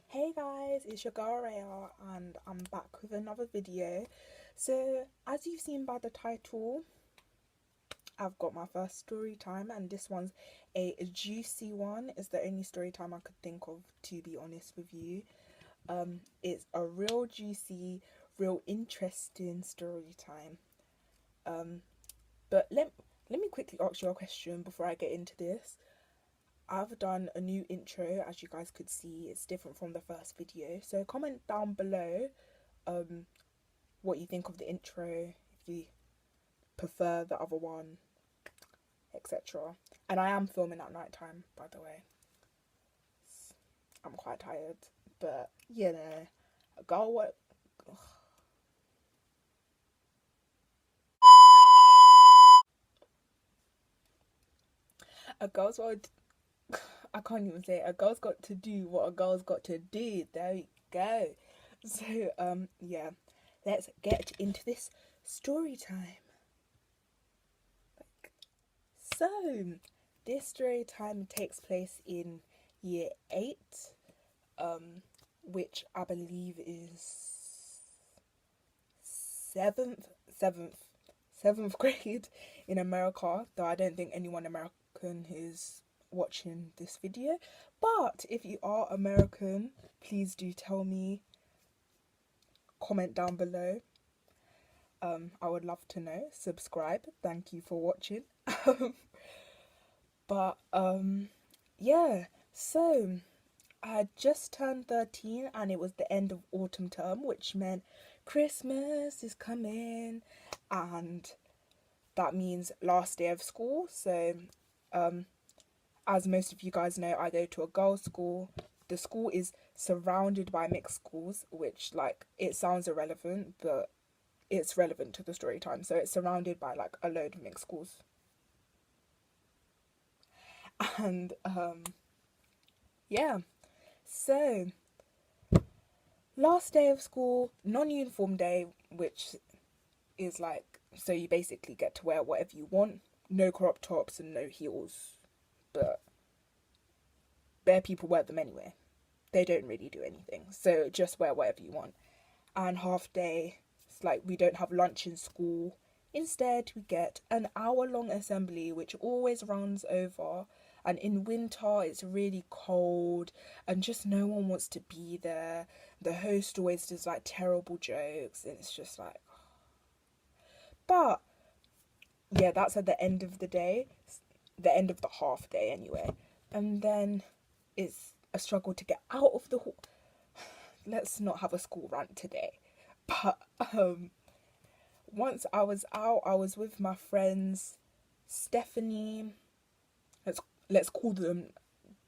Hey guys, it's your girl Rayha and I'm back with another video. So as you've seen by the title, I've got my first story time and this one's a juicy one. It's the only story time I could think of, to be honest with you. It's a real juicy, real interesting story time. But let me quickly ask you a question before I get into this. I've done a new intro, as you guys could see. It's different from the first video. So comment down below what you think of the intro, if you prefer the other one, etc. And I am filming at night time, by the way. I'm quite tired, but you know, a girl what. A girl's what. I can't even say it. A girl's got to do what a girl's got to do. There we go. So yeah, let's get into this story time. So this story time takes place in year 8, which I believe is seventh grade in America, though I don't think anyone American is watching this video. But if you are American, please do tell me, comment down below. I would love to know. Subscribe. Thank you for watching. But yeah, so I had just turned 13 and it was the end of autumn term, which meant Christmas is coming, and that means last day of school. So as most of you guys know, I go to a girls' school. The school is surrounded by mixed schools, which, like, it sounds irrelevant, but it's relevant to the story time. So it's surrounded by like a load of mixed schools. And yeah, so last day of school, non-uniform day, which is like, so you basically get to wear whatever you want. No crop tops and no heels, but bare people wear them anyway. They don't really do anything, so just wear whatever you want. And half day, it's like we don't have lunch in school. Instead, we get an hour-long assembly, which always runs over. And in winter, it's really cold and just no one wants to be there. The host always does like terrible jokes and it's just like... But yeah, that's at the end of the day, the end of the half day anyway. And then it's a struggle to get out of the hall. Let's not have a school rant today. But once I was out, I was with my friends Stephanie. Let's call them,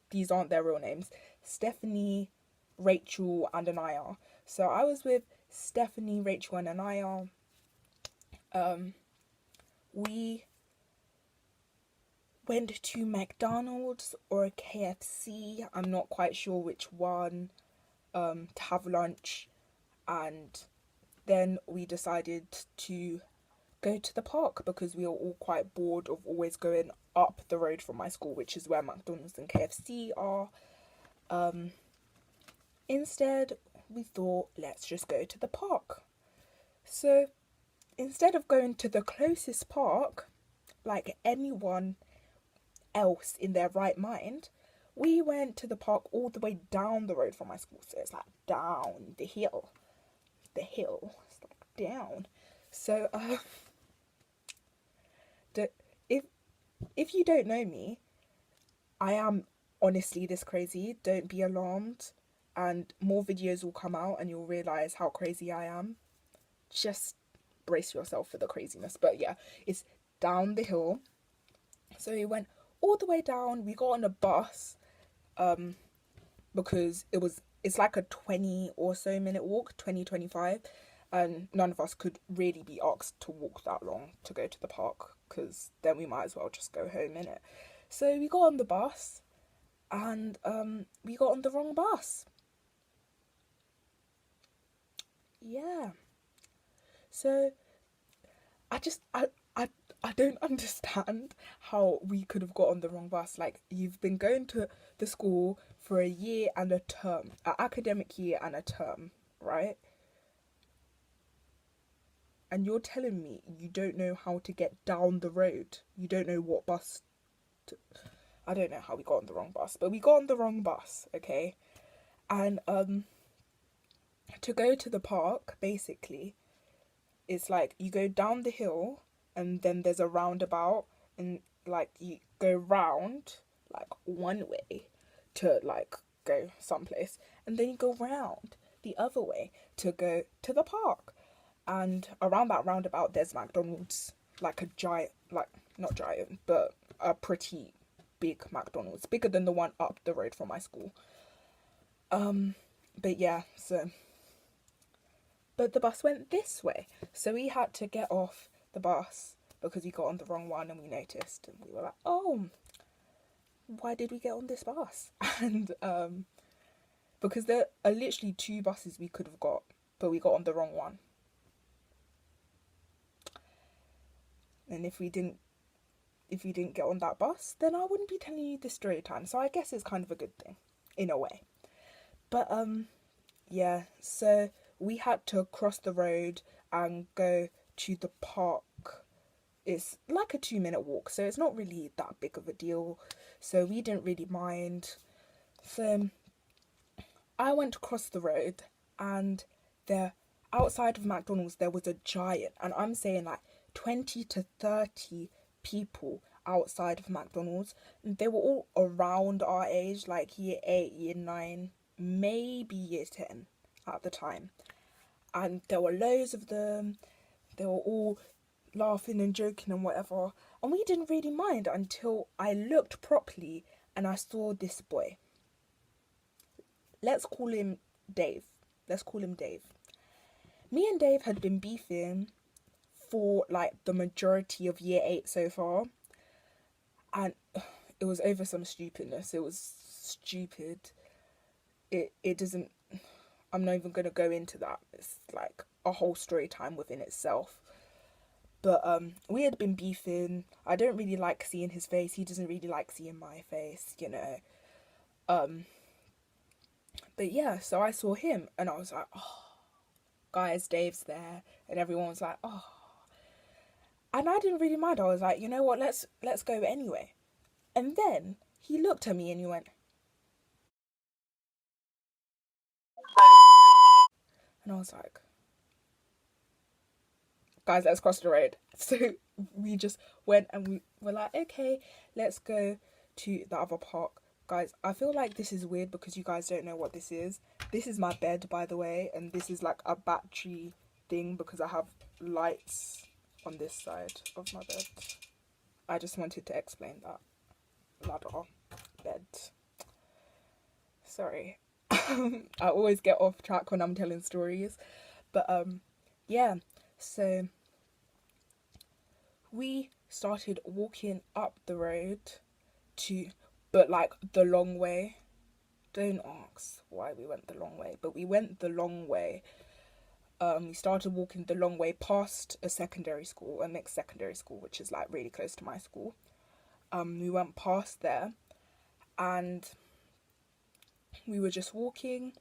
these aren't their real names, Stephanie, Rachel and Anaya. So I was with Stephanie, Rachel and Anaya. We went to McDonald's or a KFC, I'm not quite sure which one, to have lunch, and then we decided to go to the park because we were all quite bored of always going up the road from my school, which is where McDonald's and KFC are. Instead, we thought, let's just go to the park. So instead of going to the closest park, like anyone else in their right mind, we went to the park all the way down the road from my school. So it's like down the hill. It's like down. So if you don't know me, I am honestly this crazy. Don't be alarmed, and more videos will come out and you'll realise how crazy I am. Just brace yourself for the craziness. But yeah, it's down the hill. So we went all the way down. We got on a bus because it's like a 20 or so minute walk, 20-25, and none of us could really be asked to walk that long to go to the park, because then we might as well just go home, innit? So we got on the bus and we got on the wrong bus. Yeah. So I I don't understand how we could have got on the wrong bus. Like, you've been going to the school for a year and a term, an academic year and a term, right? And you're telling me you don't know how to get down the road. You don't know what bus to... I don't know how we got on the wrong bus, but we got on the wrong bus, okay? And to go to the park, basically, it's like you go down the hill and then there's a roundabout, and like you go round like one way to like go someplace, and then you go round the other way to go to the park. And around that roundabout there's McDonald's, like a giant, like not giant, but a pretty big McDonald's, bigger than the one up the road from my school. But yeah, so but the bus went this way, so we had to get off the bus because we got on the wrong one, and we noticed, and we were like, oh, why did we get on this bus? And because there are literally two buses we could have got, but we got on the wrong one. And if we didn't get on that bus, then I wouldn't be telling you this story time. So I guess it's kind of a good thing in a way. But yeah, so we had to cross the road and go to the park. It's like a 2-minute walk, so it's not really that big of a deal. So we didn't really mind. So I went across the road, and there, outside of McDonald's, there was a giant, and I'm saying like 20 to 30 people outside of McDonald's. And they were all around our age, like year 8, year 9, maybe year 10 at the time. And there were loads of them. They were all laughing and joking and whatever. And we didn't really mind until I looked properly and I saw this boy. Let's call him Dave. Me and Dave had been beefing for like the majority of year 8 so far. And it was over some stupidness. It was stupid. It doesn't... I'm not even going to go into that. It's like a whole story time within itself. But we had been beefing. I don't really like seeing his face. He doesn't really like seeing my face, you know. But yeah, so I saw him and I was like, oh, guys, Dave's there. And everyone was like, oh. And I didn't really mind. I was like, you know what, let's go anyway. And then he looked at me and he went... And I was like, guys, let's cross the road. So we just went and we were like, okay, let's go to the other park. Guys, I feel like this is weird because you guys don't know what this is. This is my bed, by the way, and this is like a battery thing because I have lights on this side of my bed. I just wanted to explain that. Ladder, bed. Sorry. I always get off track when I'm telling stories. But yeah, so we started walking up the road but like the long way. Don't ask why we went the long way, but we went the long way. We started walking the long way past a secondary school, a mixed secondary school, which is like really close to my school. We went past there and we were just walking,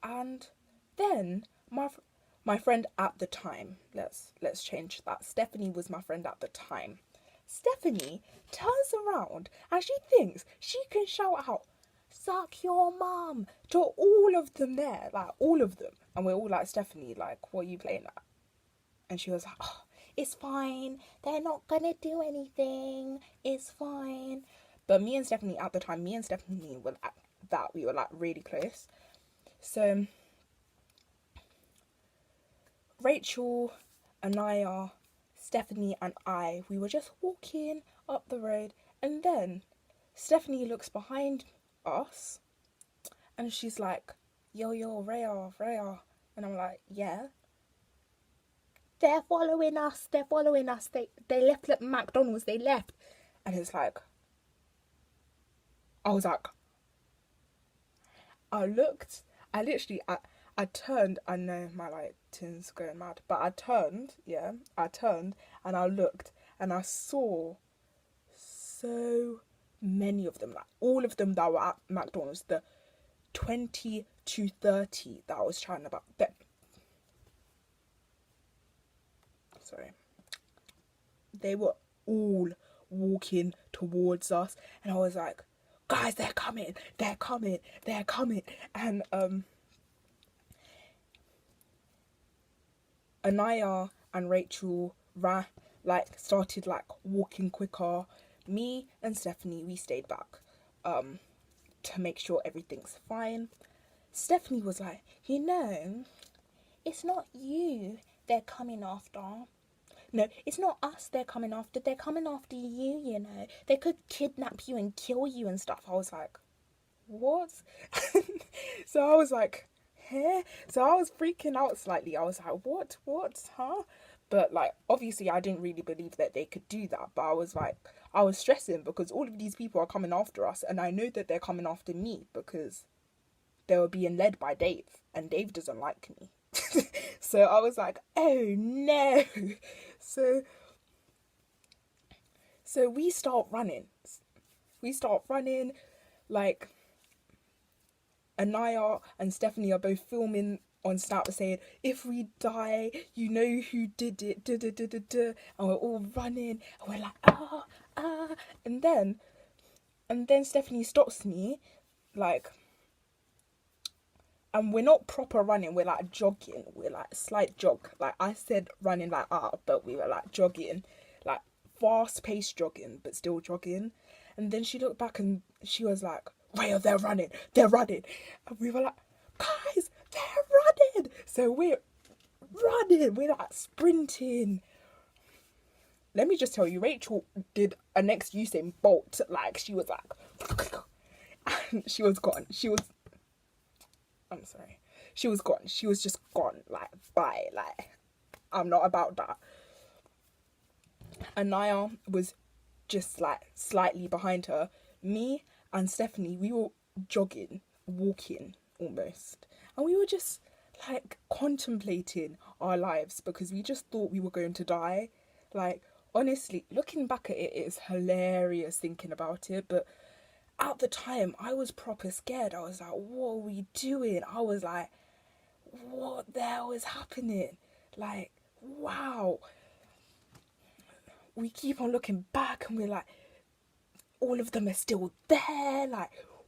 and then my friend at the time, let's change that. Stephanie was my friend at the time. Stephanie turns around and she thinks she can shout out, "Suck your mum," to all of them there, like all of them. And we're all like, Stephanie, like, what are you playing at? And she was like, oh, it's fine. They're not gonna do anything. It's fine. But me and Stephanie at the time, were like that. We were like really close. So Rachel, Anaya, Stephanie and I, we were just walking up the road, and then Stephanie looks behind us and she's like, yo, Rayha. And I'm like, yeah. They're following us. They left at McDonald's, they left. And it's like, I was like, I I turned, I know my lighting's going mad, but I turned and I looked and I saw so many of them, like all of them that were at McDonald's, the 20 to 30 that I was chatting about. Sorry. They were all walking towards us, and I was like, guys, they're coming. And Anaya and Rachel started walking quicker. Me and Stephanie, we stayed back to make sure everything's fine. Stephanie was like, it's not you they're coming after. No, it's not us they're coming after. They're coming after you, They could kidnap you and kill you and stuff. I was like, what? So I was like, huh? So I was freaking out slightly. I was like, what, huh? But obviously I didn't really believe that they could do that. But I was stressing because all of these people are coming after us, and I know that they're coming after me because they were being led by Dave, and Dave doesn't like me. So I was like, oh no. So we start running. Anaya and Stephanie are both filming on Snap saying, if we die, you know who did it, and we're all running, and we're like, and then Stephanie stops me, and we're not proper running, we're jogging, we're slight jog, I said running but we were jogging, fast-paced jogging, but still jogging. And then she looked back and she was like, Rayha, they're running, and we were like, guys, they're running. So we're running, we're sprinting. Let me just tell you, Rachel did a next Usain Bolt, she was and she was gone, I'm sorry. She was gone. She was just gone. Bye. I'm not about that. Anaya was just slightly behind her. Me and Stephanie, we were jogging, walking almost. And we were just contemplating our lives because we just thought we were going to die. Honestly, looking back at it, it's hilarious thinking about it. But at the time, I was proper scared. I was like, what are we doing? I was like, what the hell is happening? Wow. We keep on looking back and we're like, all of them are still there.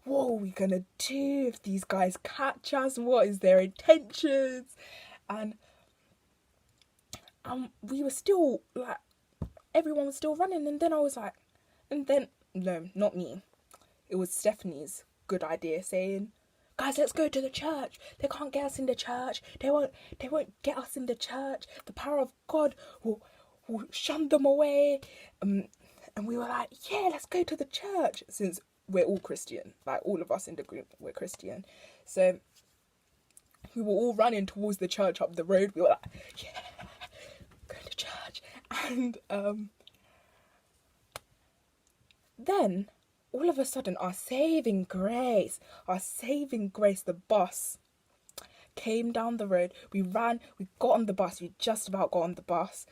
What are we gonna do if these guys catch us? What is their intentions? And we were still everyone was still running. And then I was like, no, not me. It was Stephanie's good idea saying, guys, let's go to the church. They can't get us in the church. They won't get us in the church. The power of God will shun them away. And we were like, yeah, let's go to the church. Since we're all Christian, all of us in the group, we're Christian. So we were all running towards the church up the road. We were like, yeah, go to church. And then all of a sudden, our saving grace, the bus came down the road. We ran, we got on the bus, we just about got on the bus,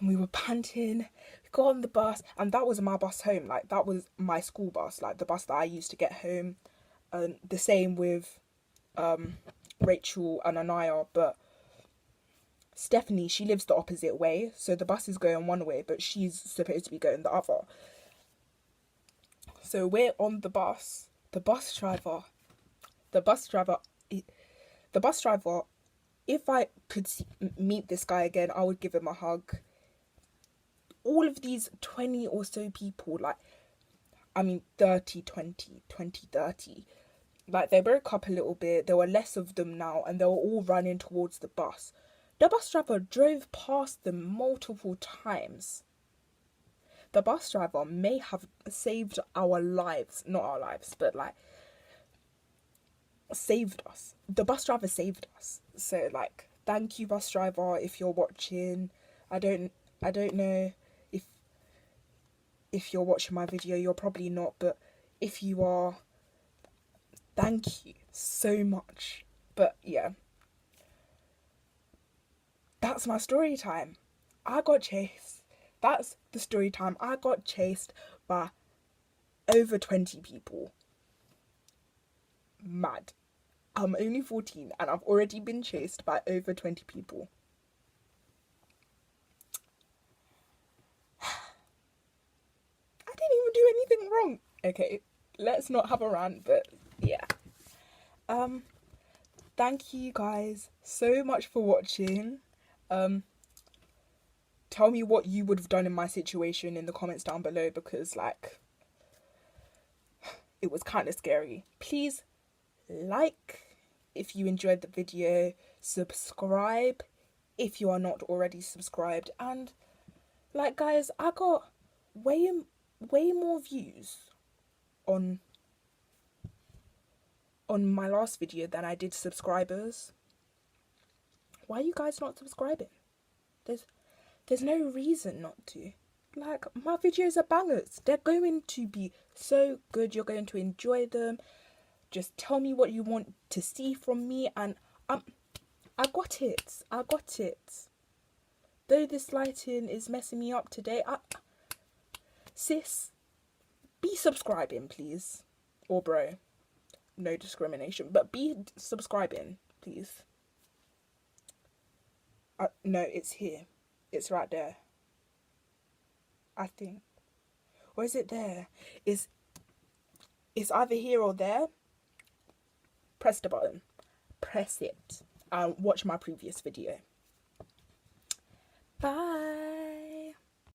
and we were panting. We got on the bus, and that was my bus home. That was my school bus, the bus that I used to get home. And the same with Rachel and Anaya, but Stephanie, she lives the opposite way, so the bus is going one way, but she's supposed to be going the other. So we're on the bus. The bus driver, if I could meet this guy again, I would give him a hug. All of these 20 or so people, 30, 20, 30, they broke up a little bit. There were less of them now, and they were all running towards the bus. The bus driver drove past them multiple times. The bus driver may have saved our lives. Not our lives, but saved us. The bus driver saved us. So thank you, bus driver, if you're watching. I don't know if you're watching my video. You're probably not, but if you are, thank you so much. But yeah, that's my story time. I got chased. That's the story time. I got chased by over 20 people. Mad. I'm only 14 and I've already been chased by over 20 people. I didn't even do anything wrong. Okay, let's not have a rant, but yeah. Thank you guys so much for watching. Tell me what you would have done in my situation in the comments down below, because like it was kind of scary. Please like if you enjoyed the video, subscribe if you are not already subscribed, and like guys, I got way more views on my last video than I did subscribers. Why are you guys not subscribing? There's no reason not to. Like, my videos are bangers. They're going to be so good. You're going to enjoy them. Just tell me what you want to see from me, and I got it. I got it. Though this lighting is messing me up today, sis, be subscribing, please. Or bro. No discrimination, but be subscribing, please. No, it's here. It's right there. I think. Or is it there? It's either here or there. Press the button. Press it. And watch my previous video. Bye.